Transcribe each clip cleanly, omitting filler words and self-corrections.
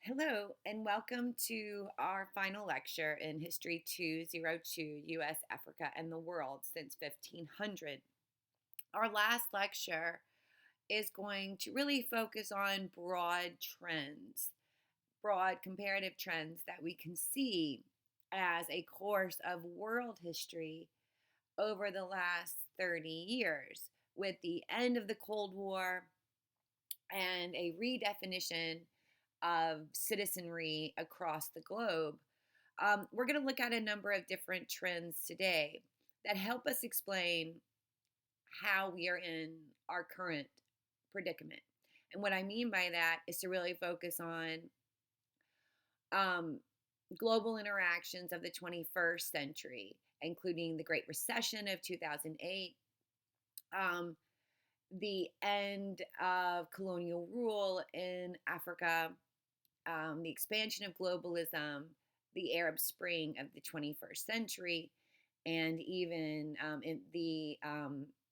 Hello, and welcome to our final lecture in History 202 U.S., Africa, and the World since 1500. Our last lecture is going to really focus on broad trends, broad comparative trends that we can see as a course of world history over the last 30 years, with the end of the Cold War and a redefinition of citizenry across the globe. We're going to look at a number of different trends today that help us explain how we are in our current predicament. And what I mean by that is to really focus on um, global interactions of the 21st century, including the Great Recession of 2008, um, the end of colonial rule in Africa, the expansion of globalism, the Arab Spring of the 21st century, and even in the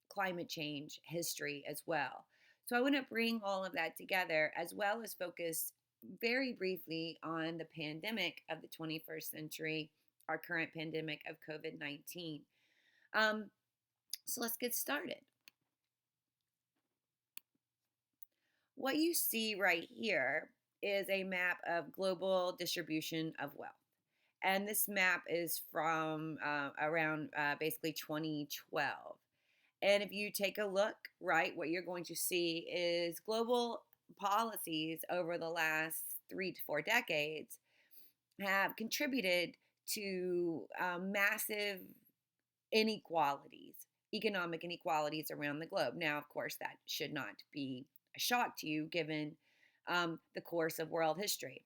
climate change history as well. So I want to bring all of that together as well as focus very briefly on the pandemic of the 21st century, our current pandemic of COVID-19. So let's get started. What you see right here is a map of global distribution of wealth. And this map is from around basically 2012. And if you take a look, right, what you're going to see is global policies over the last 3 to 4 decades have contributed to massive inequalities, economic inequalities around the globe. Now, of course, that should not be a shock to you given the course of world history.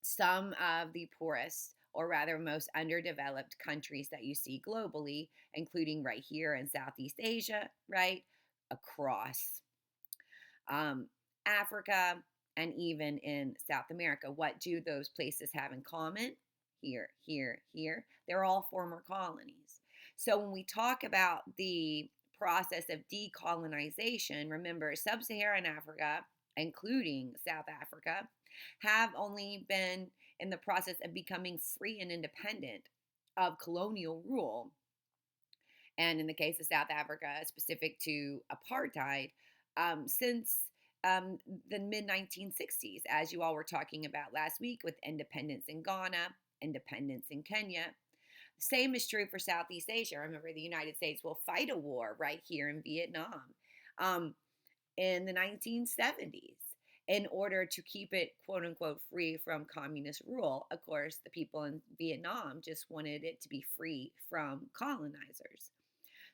Some of the poorest, or rather most underdeveloped countries that you see globally, including right here in Southeast Asia, right, across Africa, and even in South America. What do those places have in common? Here, here, here. They're all former colonies. So when we talk about the process of decolonization, remember sub-Saharan Africa, including South Africa, have only been in the process of becoming free and independent of colonial rule. And in the case of South Africa, specific to apartheid, since the mid 1960s, as you all were talking about last week with independence in Ghana, independence in Kenya. Same is true for Southeast Asia. Remember, the United States will fight a war right here in Vietnam in the 1970s in order to keep it, quote unquote, free from communist rule. Of course, the people in Vietnam just wanted it to be free from colonizers.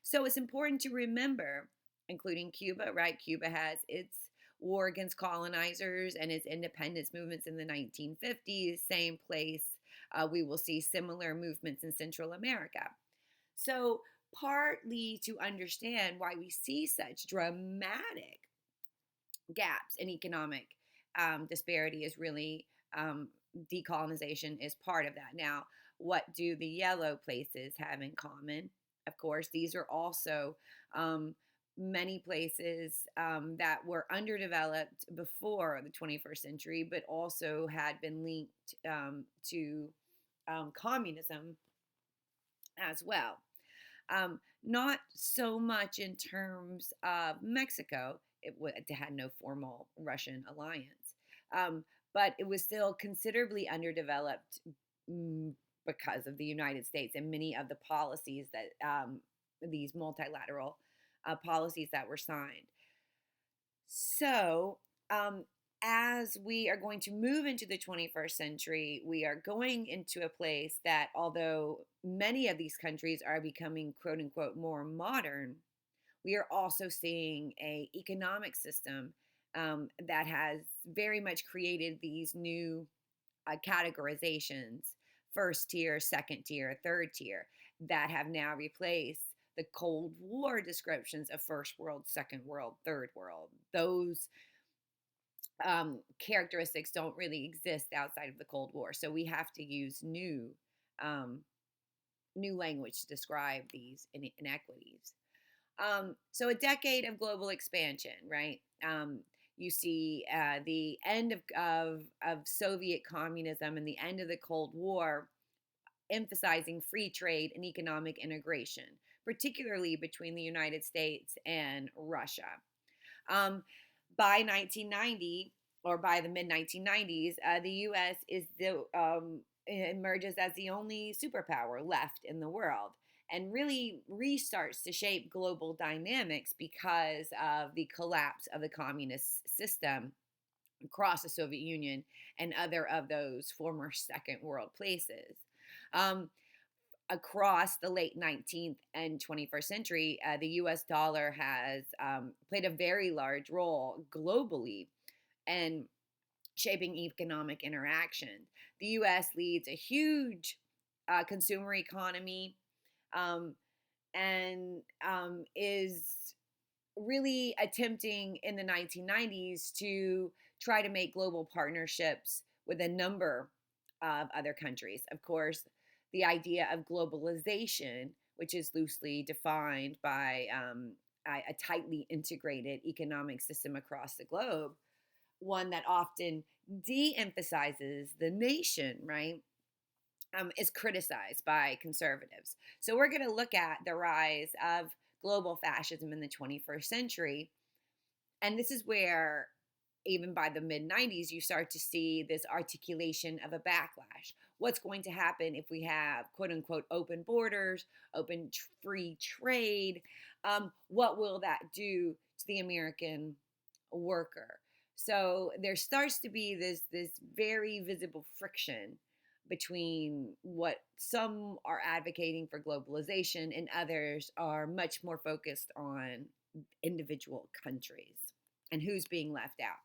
So it's important to remember, including Cuba, right? Cuba has its war against colonizers and its independence movements in the 1950s, same place. We will see similar movements in Central America. So, partly to understand why we see such dramatic gaps in economic disparity is really decolonization is part of that. Now, what do the yellow places have in common? Of course, these are also many places that were underdeveloped before the 21st century, but also had been linked to communism as well. Not so much in terms of Mexico. It had no formal Russian alliance, but it was still considerably underdeveloped because of the United States and many of the policies that these multilateral policies that were signed. So, as we are going to move into the 21st century, we are going into a place that, although many of these countries are becoming, quote unquote, more modern, we are also seeing an economic system that has very much created these new categorizations, first tier, second tier, third tier, that have now replaced the Cold War descriptions of first world, second world, third world. Those characteristics don't really exist outside of the Cold War. So we have to use new language to describe these inequities. So a decade of global expansion, right? You see the end of Soviet communism and the end of the Cold War emphasizing free trade and economic integration, particularly between the United States and Russia. Um, by 1990, or by the mid 1990s, the U.S. emerges as the only superpower left in the world, and really restarts to shape global dynamics because of the collapse of the communist system across the Soviet Union and other of those former Second World places. Um, Across the late 19th and 21st century, the US dollar has played a very large role globally and shaping economic interaction. The US leads a huge consumer economy, um, and is really attempting in the 1990s to try to make global partnerships with a number of other countries. Of course, the idea of globalization, which is loosely defined by a tightly integrated economic system across the globe, one that often de emphasizes the nation, right? Is criticized by conservatives. So we're going to look at the rise of global fascism in the 21st century. And this is where, even by the mid 90s, you start to see this articulation of a backlash. What's going to happen if we have quote unquote open borders, free trade? What will that do to the American worker? So there starts to be this very visible friction between what some are advocating for globalization and others are much more focused on individual countries and who's being left out.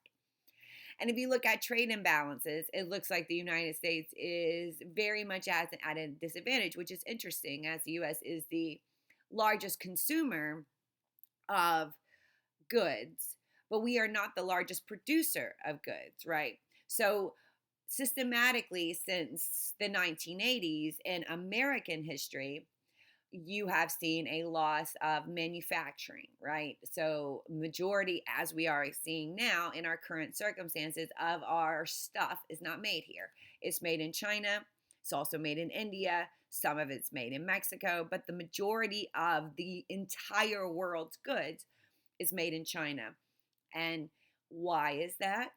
And if you look at trade imbalances, it looks like the United States is very much at a disadvantage, which is interesting as the US is the largest consumer of goods, but we are not the largest producer of goods, right? So systematically since the 1980s in American history, you have seen a loss of manufacturing, right? So majority, as we are seeing now in our current circumstances, of our stuff is not made here. It's made in China. It's also made in India. Some of it's made in Mexico, but the majority of the entire world's goods is made in China. And why is that?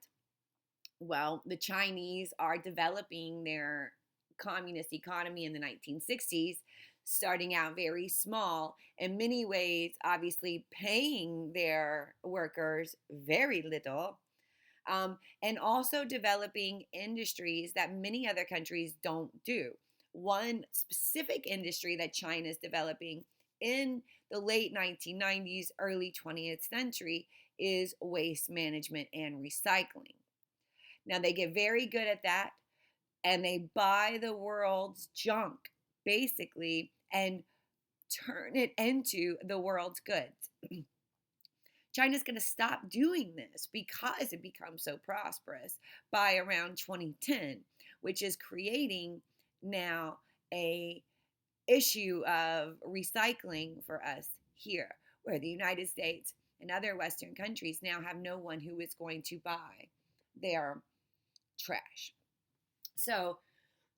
Well, the Chinese are developing their communist economy in the 1960s, starting out very small, in many ways, obviously paying their workers very little, and also developing industries that many other countries don't do. One specific industry that China is developing in the late 1990s, early 20th century is waste management and recycling. Now, they get very good at that, and they buy the world's junk, basically, and turn it into the world's goods. China's going to stop doing this because it becomes so prosperous by around 2010, which is creating now a issue of recycling for us here, where the United States and other Western countries now have no one who is going to buy their trash. So,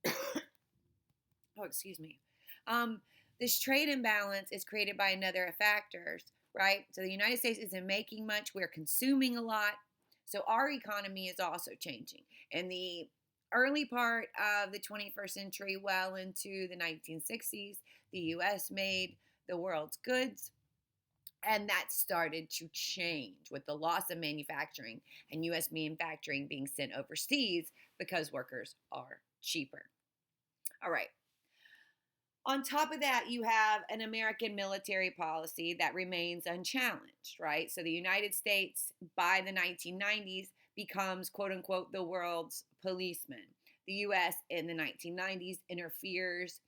oh, excuse me. This trade imbalance is created by another factors, right? So the United States isn't making much. We're consuming a lot. So our economy is also changing. In the early part of the 21st century, well into the 1960s, the U.S. made the world's goods. And that started to change with the loss of manufacturing and U.S. manufacturing being sent overseas because workers are cheaper. All right. On top of that, you have an American military policy that remains unchallenged, right? So the United States, by the 1990s, becomes, quote unquote, the world's policeman. The U.S. in the 1990s interferes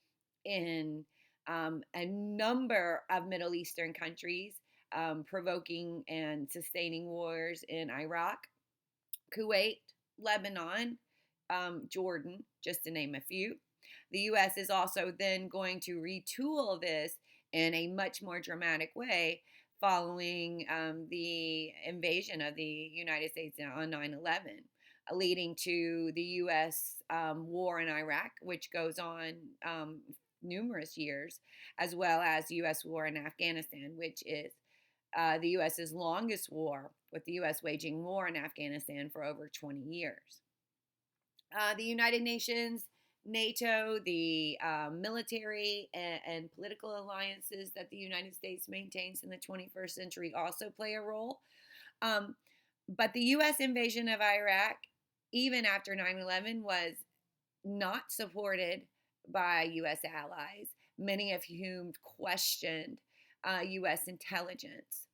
in a number of Middle Eastern countries, provoking and sustaining wars in Iraq, Kuwait, Lebanon, Jordan, just to name a few. The U.S. is also then going to retool this in a much more dramatic way following the invasion of the United States on 9/11, leading to the U.S. War in Iraq, which goes on numerous years, as well as the U.S. war in Afghanistan, which is the U.S.'s longest war, with the U.S. waging war in Afghanistan for over 20 years. The United Nations, NATO, the military and political alliances that the United States maintains in the 21st century also play a role. But the U.S. invasion of Iraq, even after 9/11, was not supported by U.S. allies, many of whom questioned U.S. intelligence.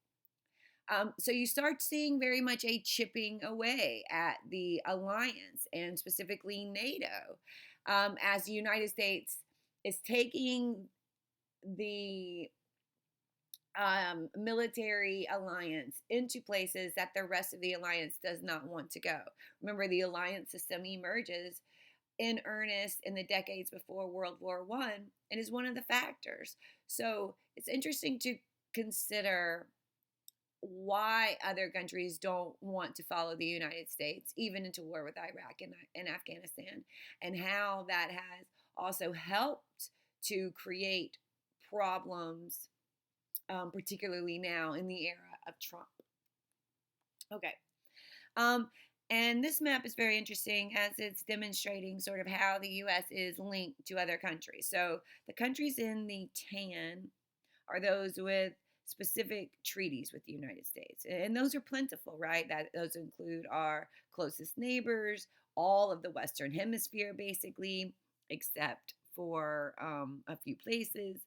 So you start seeing very much a chipping away at the alliance, and specifically NATO, as the United States is taking the military alliance into places that the rest of the alliance does not want to go. Remember, the alliance system emerges in earnest in the decades before World War I and is one of the factors. So it's interesting to consider why other countries don't want to follow the United States, even into war with Iraq and Afghanistan, and how that has also helped to create problems, particularly now in the era of Trump. Okay. And this map is very interesting as it's demonstrating sort of how the U.S. is linked to other countries. So the countries in the tan are those with specific treaties with the United States. And those are plentiful, right? Those include our closest neighbors, all of the Western Hemisphere, basically, except for a few places.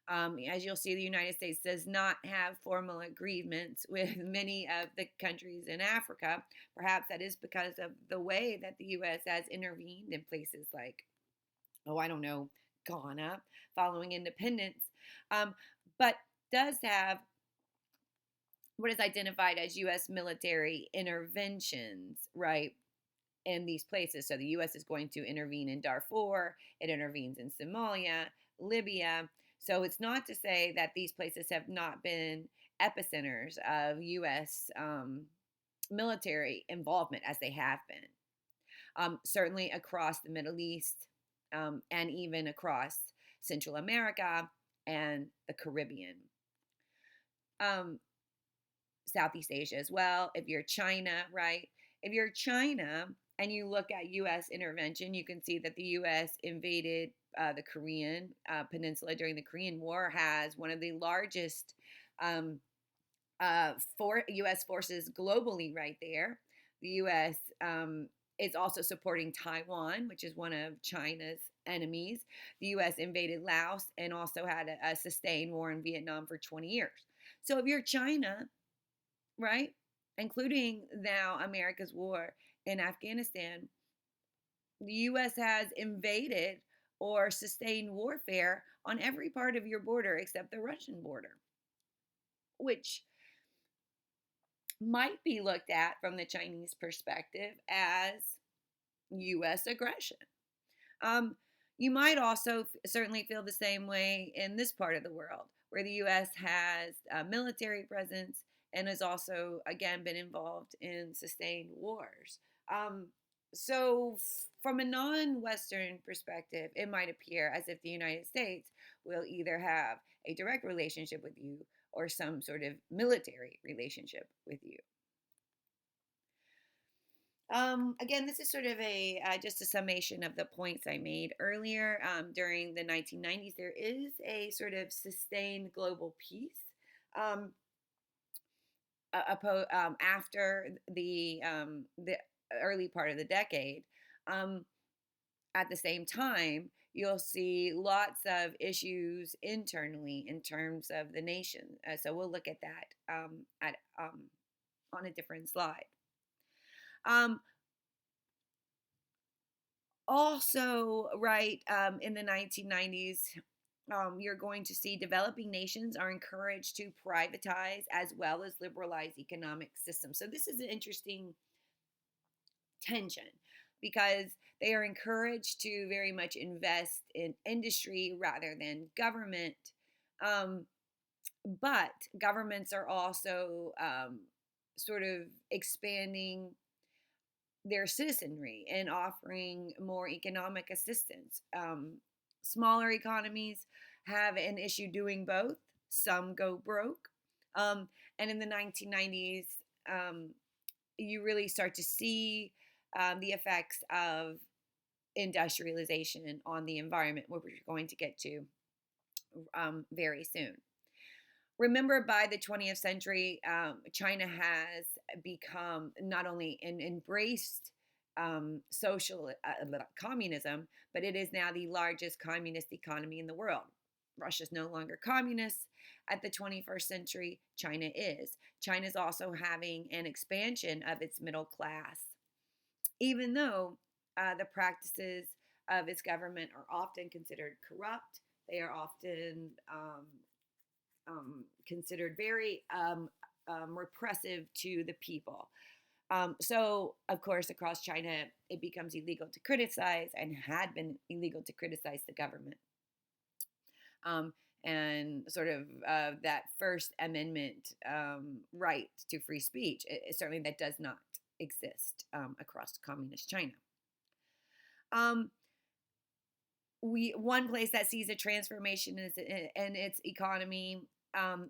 As you'll see, the United States does not have formal agreements with many of the countries in Africa. Perhaps that is because of the way that the U.S. has intervened in places like, Ghana, following independence, but does have what is identified as U.S. military interventions, right, in these places. So the U.S. is going to intervene in Darfur, it intervenes in Somalia, Libya. So it's not to say that these places have not been epicenters of U.S. Military involvement, as they have been. Certainly across the Middle East, and even across Central America and the Caribbean. Southeast Asia as well. If you're China, right? If you're China and you look at U.S. intervention, you can see that the U.S. invaded the Korean peninsula during the Korean War, has one of the largest U.S. forces globally right there. The U.S. Is also supporting Taiwan, which is one of China's enemies. The U.S. invaded Laos and also had a sustained war in Vietnam for 20 years. So if you're China, right, including now America's war in Afghanistan, the U.S. has invaded or sustained warfare on every part of your border except the Russian border, which might be looked at from the Chinese perspective as U.S. aggression. You might also certainly feel the same way in this part of the world, where the U.S. has a military presence and has also, again, been involved in sustained wars. So from a non-Western perspective, it might appear as if the United States will either have a direct relationship with you or some sort of military relationship with you. Again, this is sort of just a summation of the points I made earlier. During the 1990s, there is a sort of sustained global peace after the early part of the decade. At the same time, you'll see lots of issues internally in terms of the nation. So we'll look at that on a different slide. Also, right, in the 1990s, you're going to see developing nations are encouraged to privatize as well as liberalize economic systems. So this is an interesting tension because they are encouraged to very much invest in industry rather than government. But governments are also sort of expanding their citizenry and offering more economic assistance. Smaller economies have an issue doing both. Some go broke. And in the 1990s, um, you really start to see the effects of industrialization on the environment, which we're going to get to very soon. Remember, by the 20th century, China has become not only embraced social communism, but it is now the largest communist economy in the world. Russia's no longer communist at the 21st century. China is. China is also having an expansion of its middle class, even though the practices of its government are often considered corrupt. They are often considered very repressive to the people. So, of course, across China, it becomes illegal to criticize and had been illegal to criticize the government. And sort of that First Amendment right to free speech, certainly that does not exist across communist China. One place that sees a transformation in its economy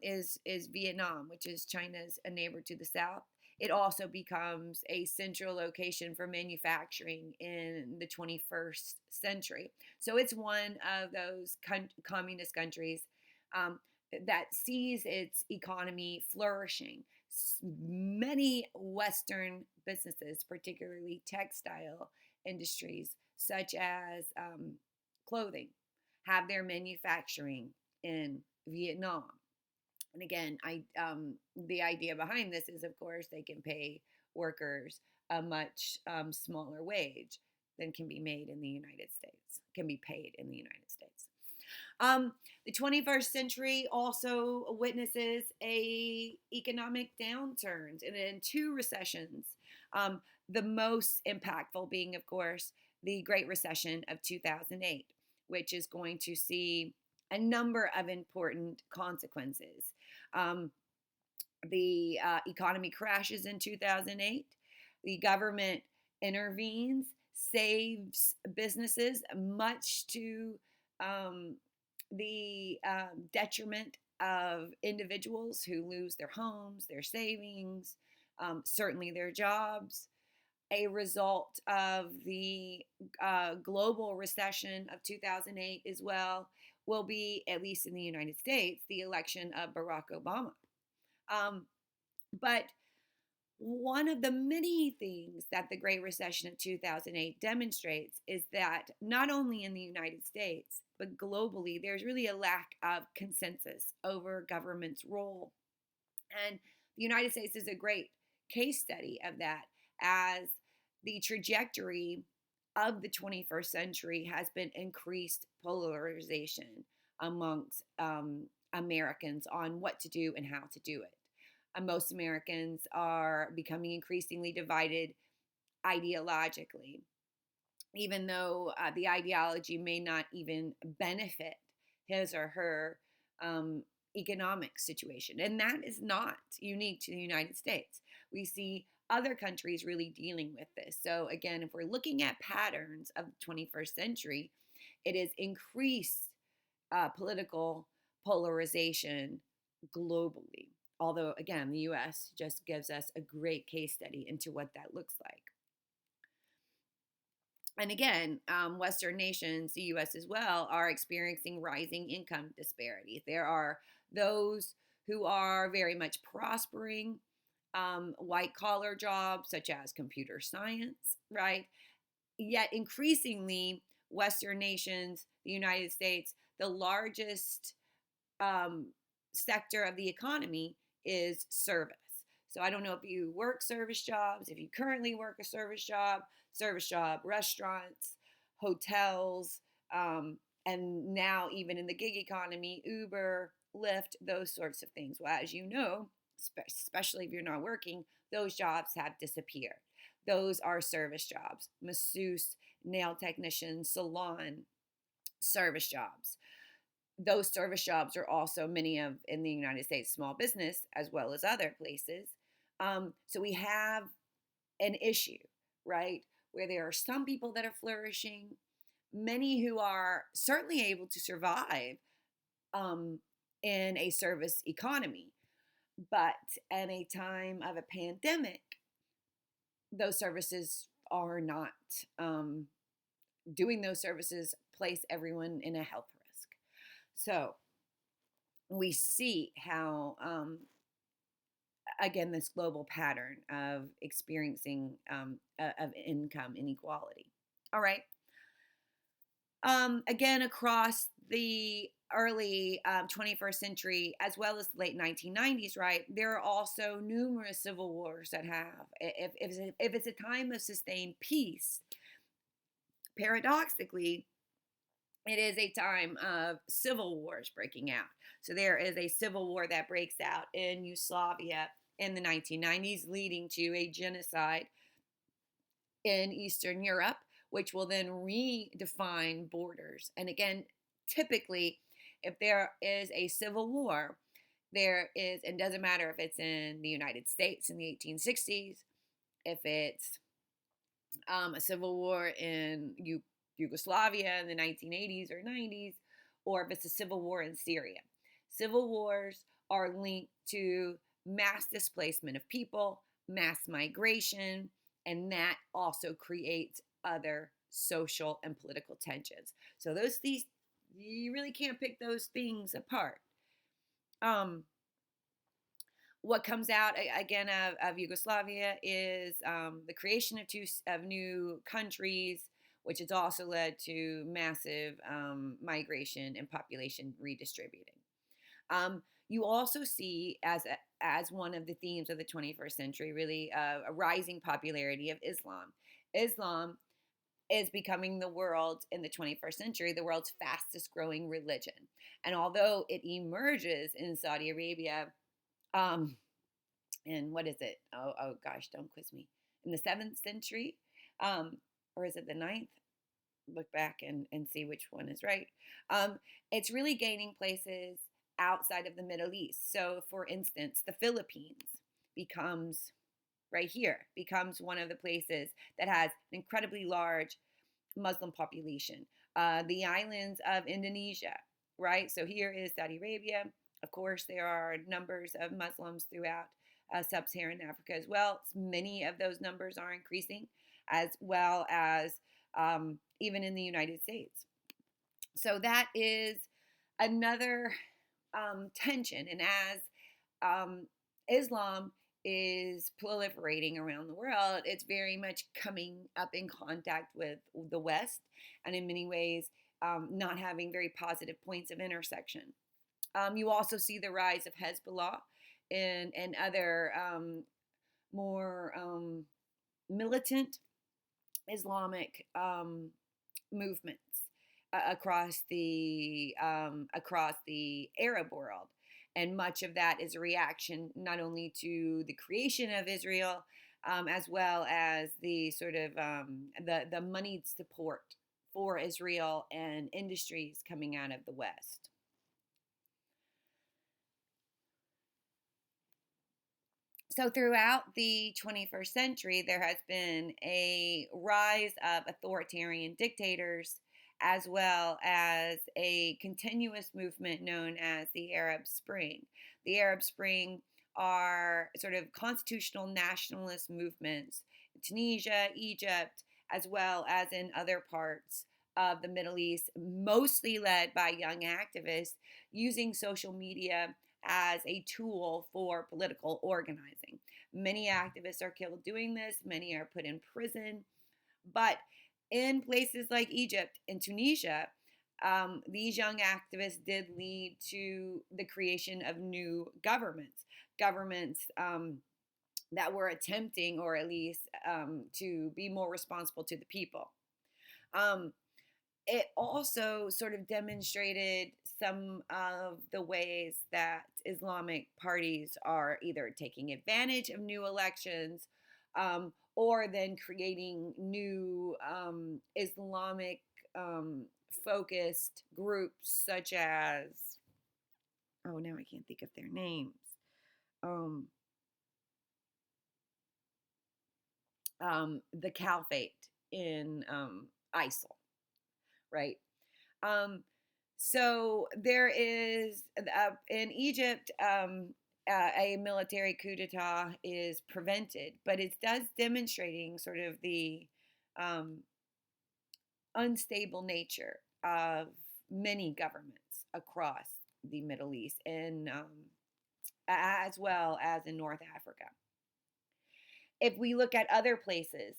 is Vietnam, which is China's a neighbor to the south. It also becomes a central location for manufacturing in the 21st century. So it's one of those communist countries that sees its economy flourishing. Many Western businesses, particularly textile industries, such as clothing, have their manufacturing in Vietnam. And again, the idea behind this is, of course, they can pay workers a much smaller wage than can be made in the United States, can be paid in the United States. The 21st century also witnesses a economic downturns and in two recessions. The most impactful being, of course, the Great Recession of 2008, which is going to see a number of important consequences. The economy crashes in 2008. The government intervenes, saves businesses, much to the detriment of individuals who lose their homes, their savings, certainly their jobs. A result of the global recession of 2008 as well will be, at least in the United States, the election of Barack Obama. But one of the many things that the Great Recession of 2008 demonstrates is that not only in the United States, but globally, there's really a lack of consensus over government's role. And the United States is a great case study of that, as the trajectory of the 21st century has been increased polarization amongst Americans on what to do and how to do it. Most Americans are becoming increasingly divided ideologically, even though the ideology may not even benefit his or her economic situation. And that is not unique to the United States. We see other countries really dealing with this. So again, if we're looking at patterns of the 21st century, it is increased political polarization globally. Although, again, the U.S. just gives us a great case study into what that looks like. And again, Western nations, the U.S. as well, are experiencing rising income disparities. There are those who are very much prospering, white-collar jobs such as computer science, right? Yet increasingly, Western nations, the United States, the largest sector of the economy is service. So I don't know if you work service jobs, if you currently work a service job, restaurants, hotels, and now even in the gig economy, Uber, Lyft, those sorts of things. Well, as you know, especially if you're not working, those jobs have disappeared. Those are service jobs: masseuse, nail technician, salon, service jobs. those service jobs are also many of in the United States small business as well as other places. So we have an issue, right, where there are some people that are flourishing, many who are certainly able to survive um, in a service economy, but in a time of a pandemic, those services are not doing those services place everyone in a health risk. So we see how, again, this global pattern of experiencing of income inequality. All right. Again, across the early 21st century as well as the late 1990s, right, there are also numerous civil wars that have, if it's a time of sustained peace, paradoxically, it is a time of civil wars breaking out. So there is a civil war that breaks out in Yugoslavia in the 1990s, leading to a genocide in Eastern Europe, which will then redefine borders. And again, typically, if there is a civil war, there is, and doesn't matter if it's in the United States in the 1860s, if it's a civil war in Yugoslavia in the 1980s or 90s, or if it's a civil war in Syria. Civil wars are linked to mass displacement of people, mass migration, and that also creates other social and political tensions. So these you really can't pick those things apart. Um, what comes out again of Yugoslavia is the creation of new countries, which has also led to massive migration and population redistributing. You also see as one of the themes of the 21st century, really a rising popularity of Islam. Islam is becoming the world in the 21st century, the world's fastest growing religion. And although it emerges in Saudi Arabia, um, in what is it? Oh gosh, don't quiz me. In the 7th century, um, or is it the ninth? Look back and see which one is right. It's really gaining places outside of the Middle East. So, for instance, the Philippines becomes right here, becomes one of the places that has an incredibly large Muslim population. The islands of Indonesia, right? So here is Saudi Arabia. Of course, there are numbers of Muslims throughout sub-Saharan Africa as well. Many of those numbers are increasing, as well as even in the United States. So that is another tension. And as Islam is proliferating around the world, it's very much coming up in contact with the West, and in many ways, not having very positive points of intersection. You also see the rise of Hezbollah and other more militant Islamic movements across the Arab world, and much of that is a reaction not only to the creation of Israel, as well as the sort of the moneyed support for Israel and industries coming out of the West. So throughout the 21st century, there has been a rise of authoritarian dictators, as well as a continuous movement known as the Arab Spring. The Arab Spring are sort of constitutional nationalist movements in Tunisia, Egypt, as well as in other parts of the Middle East, mostly led by young activists using social media as a tool for political organizing. Many activists are killed doing this, many are put in prison, but in places like Egypt and Tunisia, these young activists did lead to the creation of new governments that were attempting, or at least to be more responsible to the people. It also sort of demonstrated some of the ways that Islamic parties are either taking advantage of new elections, or then creating new Islamic focused groups such as, oh, now I can't think of their names. Um, the Caliphate in ISIL, right? Um, so there is in Egypt, a military coup d'état is prevented, but it does demonstrating sort of the um, unstable nature of many governments across the Middle East and as well as in North Africa. If we look at other places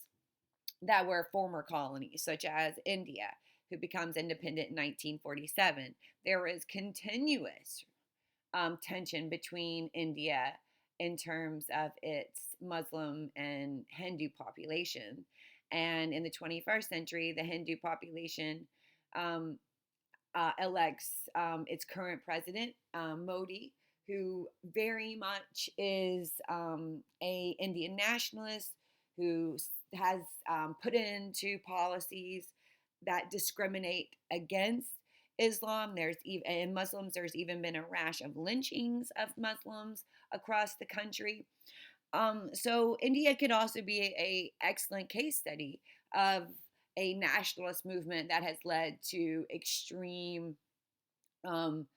that were former colonies, such as India, who becomes independent in 1947, there is continuous tension between India in terms of its Muslim and Hindu population. And in the 21st century, the Hindu population um, elects its current president, Modi, who very much is a Indian nationalist who has put into policies that discriminate against Islam. There's even in Muslims. There's even been a rash of lynchings of Muslims across the country. So India could also be a excellent case study of a nationalist movement that has led to extreme um,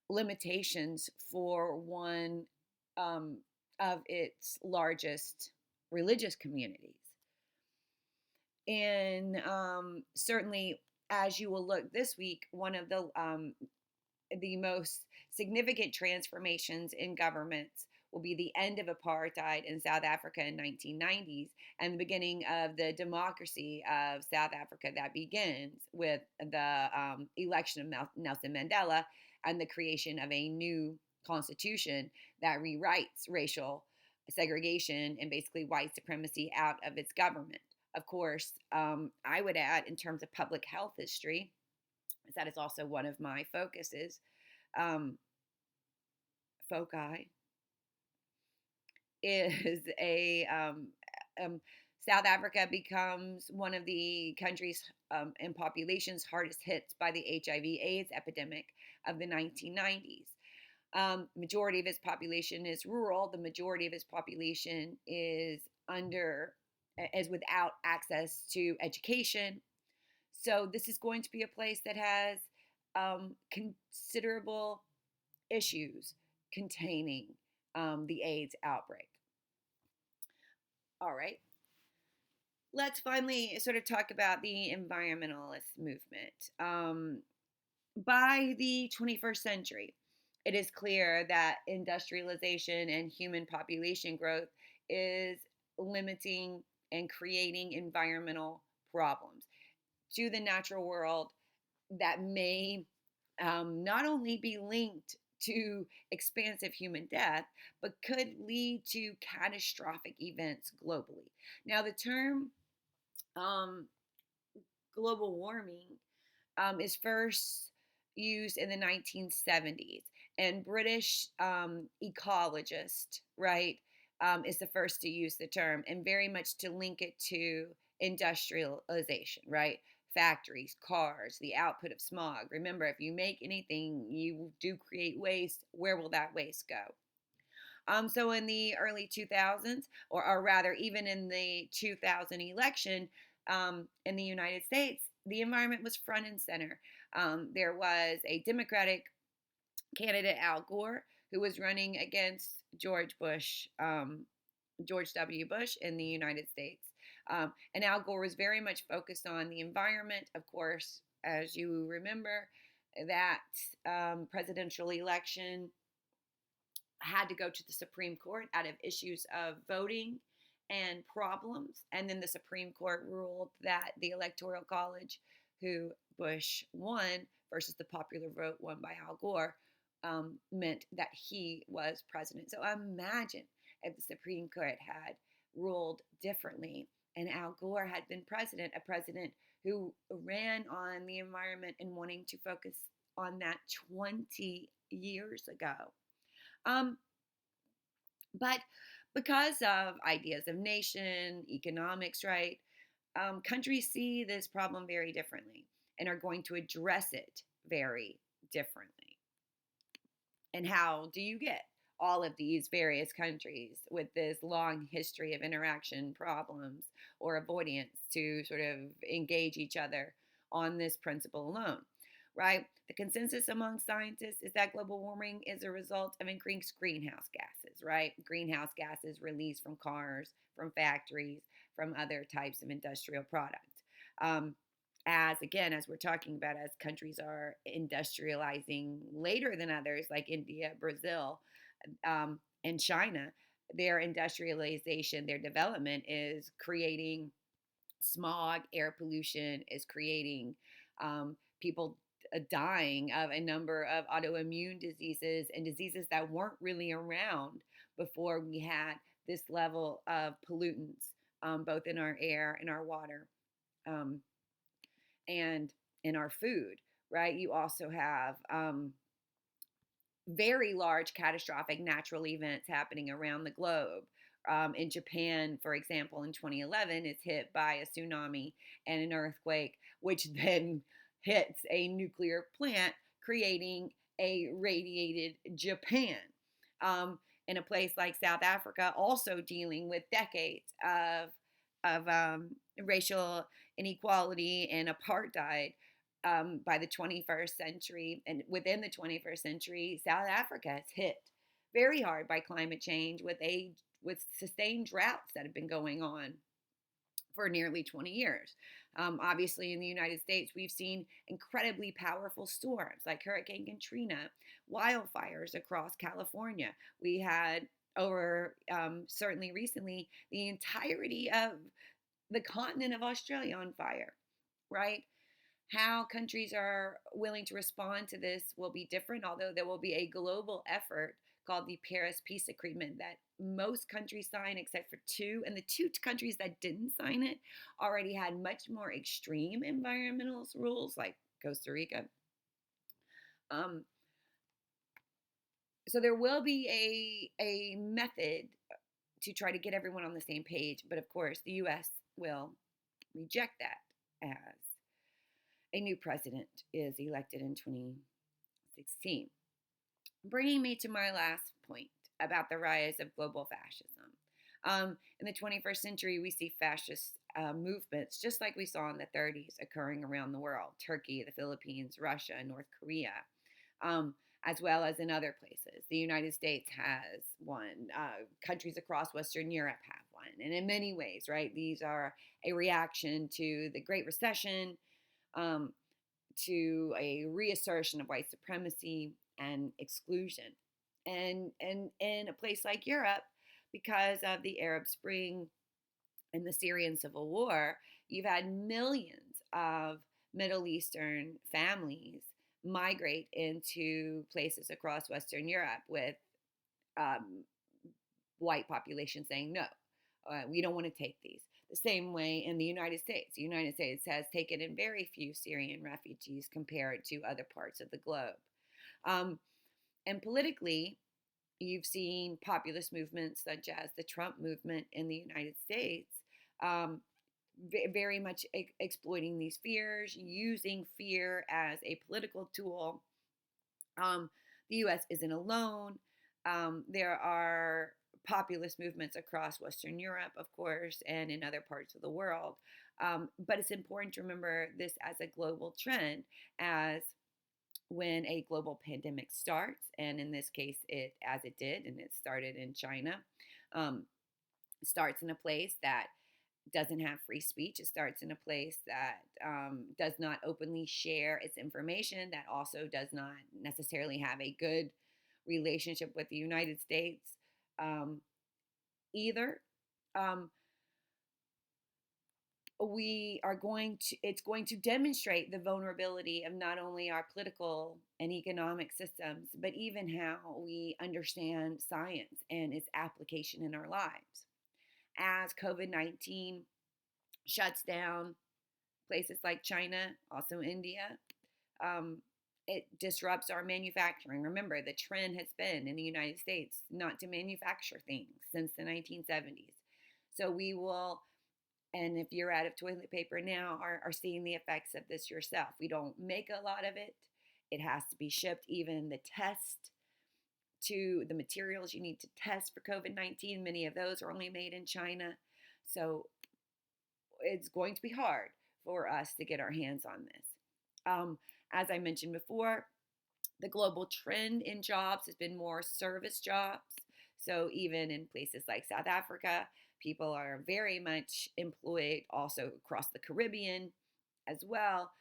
limitations for one um, of its largest religious communities. And certainly, as you will look this week, one of the most significant transformations in governments will be the end of apartheid in South Africa in 1990s and the beginning of the democracy of South Africa that begins with the election of Nelson Mandela and the creation of a new constitution that rewrites racial segregation and basically white supremacy out of its government. Of course, I would add, in terms of public health history, that is also one of my focuses, um, foci, is South Africa becomes one of the countries and populations hardest hit by the HIV/AIDS epidemic of the 1990s. Majority of its population is rural. The majority of its population is without access to education. So this is going to be a place that has considerable issues containing the AIDS outbreak. All right. Let's finally sort of talk about the environmentalist movement. By the 21st century, it is clear that industrialization and human population growth is limiting and creating environmental problems to the natural world that may not only be linked to expansive human death, but could lead to catastrophic events globally. Now, the term um, global warming is first used in the 1970s, and British ecologist, right, is the first to use the term, and very much to link it to industrialization, right? Factories, cars, the output of smog. Remember, if you make anything, you do create waste. Where will that waste go? So in the early 2000s, or rather even in the 2000 election in the United States, the environment was front and center. There was a Democratic candidate, Al Gore, who was running against George W. Bush in the United States. And Al Gore was very much focused on the environment. Of course, as you remember, that presidential election had to go to the Supreme Court out of issues of voting and problems. And then the Supreme Court ruled that the Electoral College, who Bush won versus the popular vote won by Al Gore, meant that he was president. So imagine if the Supreme Court had ruled differently and Al Gore had been president, a president who ran on the environment and wanting to focus on that 20 years ago. But because of ideas of nation, economics, right, countries see this problem very differently. and are going to address it very differently. And how do you get all of these various countries with this long history of interaction problems or avoidance to sort of engage each other on this principle alone? Right? The consensus among scientists is that global warming is a result of increased greenhouse gases, right? Greenhouse gases released from cars, from factories, from other types of industrial products. As again, as we're talking about, as countries are industrializing later than others, like India, Brazil, and China, their industrialization, their development is creating smog, air pollution, is creating people dying of a number of autoimmune diseases and diseases that weren't really around before we had this level of pollutants, both in our air and our water, um, and in our food, right? You also have very large catastrophic natural events happening around the globe. In Japan, for example, in 2011, is hit by a tsunami and an earthquake, which then hits a nuclear plant, creating a radiated Japan. In a place like South Africa, also dealing with decades of racial inequality and apartheid. By the 21st century, and within the 21st century, South Africa is hit very hard by climate change with sustained droughts that have been going on for nearly 20 years. Obviously, in the United States, we've seen incredibly powerful storms like Hurricane Katrina, wildfires across California. We had certainly recently, the entirety of the continent of Australia on fire, right? How countries are willing to respond to this will be different, although there will be a global effort called the Paris Peace Agreement that most countries sign except for two. And the two countries that didn't sign it already had much more extreme environmental rules, like Costa Rica. So there will be a method to try to get everyone on the same page. But of course, the U.S. will reject that as a new president is elected in 2016. Bringing me to my last point about the rise of global fascism. In the 21st century, we see fascist movements, just like we saw in the 30s, occurring around the world. Turkey, the Philippines, Russia, North Korea, as well as in other places. The United States has one. Countries across Western Europe have one. And in many ways, right, these are a reaction to the Great Recession, to a reassertion of white supremacy and exclusion. And in a place like Europe, because of the Arab Spring and the Syrian civil war, you've had millions of Middle Eastern families migrate into places across Western Europe with white population saying, no, we don't want to take these. The same way in the United States. The United States has taken in very few Syrian refugees compared to other parts of the globe. And politically, you've seen populist movements such as the Trump movement in the United States very much exploiting these fears, using fear as a political tool. The U.S. isn't alone. There are populist movements across Western Europe, of course, and in other parts of the world. But it's important to remember this as a global trend, as when a global pandemic starts, and in this case, as it did, and it started in China, starts in a place that doesn't have free speech. It starts in a place that does not openly share its information, that also does not necessarily have a good relationship with the United States either. It's going to demonstrate the vulnerability of not only our political and economic systems, but even how we understand science and its application in our lives. As COVID-19 shuts down places like China, also India, it disrupts our manufacturing. Remember, the trend has been in the United States not to manufacture things since the 1970s. So we will, And if you're out of toilet paper now, are seeing the effects of this yourself. We don't make a lot of it. It has to be shipped. Even the test to the materials you need to test for COVID-19, many of those are only made in China. So it's going to be hard for us to get our hands on this. As I mentioned before, the global trend in jobs has been more service jobs. So even in places like South Africa, people are very much employed, also across the Caribbean as well,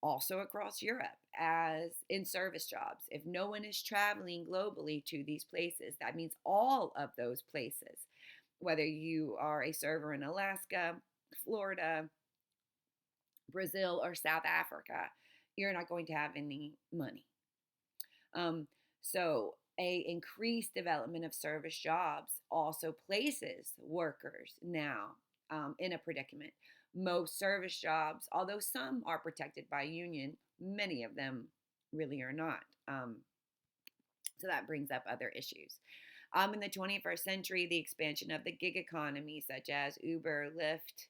also across Europe, as in service jobs. If no one is traveling globally to these places, that means all of those places, whether you are a server in Alaska, Florida, Brazil, or South Africa, you're not going to have any money. So a increased development of service jobs also places workers now in a predicament. Most service jobs, although some are protected by union, many of them really are not. So that brings up other issues. In the 21st century, the expansion of the gig economy, such as Uber, Lyft,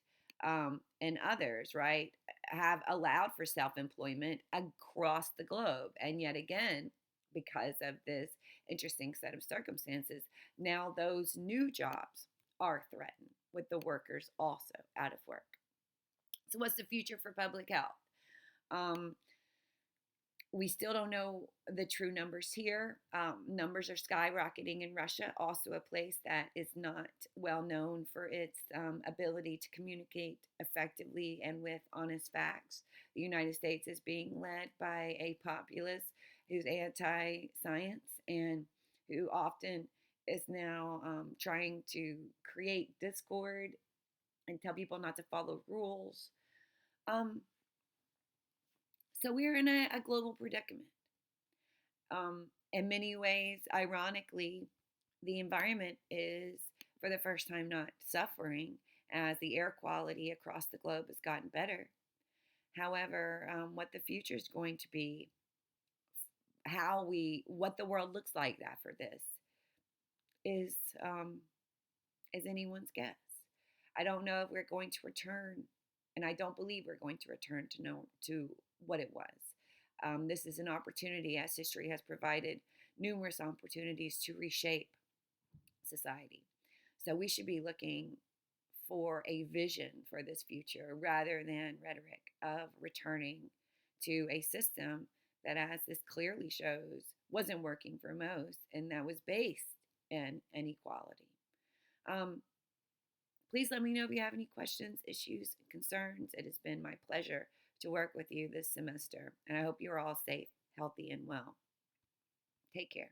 and others, right, have allowed for self-employment across the globe. And yet again, because of this interesting set of circumstances, now those new jobs are threatened, with the workers also out of work. So what's the future for public health? We still don't know the true numbers here. Numbers are skyrocketing in Russia, also a place that is not well known for its ability to communicate effectively and with honest facts. The United States is being led by a populace who's anti-science and who often is now trying to create discord and tell people not to follow rules. So we're in a global predicament. In many ways, ironically, the environment is, for the first time, not suffering as the air quality across the globe has gotten better. However, what the future is going to be, what the world looks like after this, is anyone's guess. I don't know if we're going to return, and I don't believe we're going to return to what it was. This is an opportunity, as history has provided numerous opportunities to reshape society. So we should be looking for a vision for this future rather than rhetoric of returning to a system that, as this clearly shows, wasn't working for most, and that was based in inequality. Please let me know if you have any questions, issues, concerns. It has been my pleasure to work with you this semester, and I hope you're all safe, healthy, and well. Take care.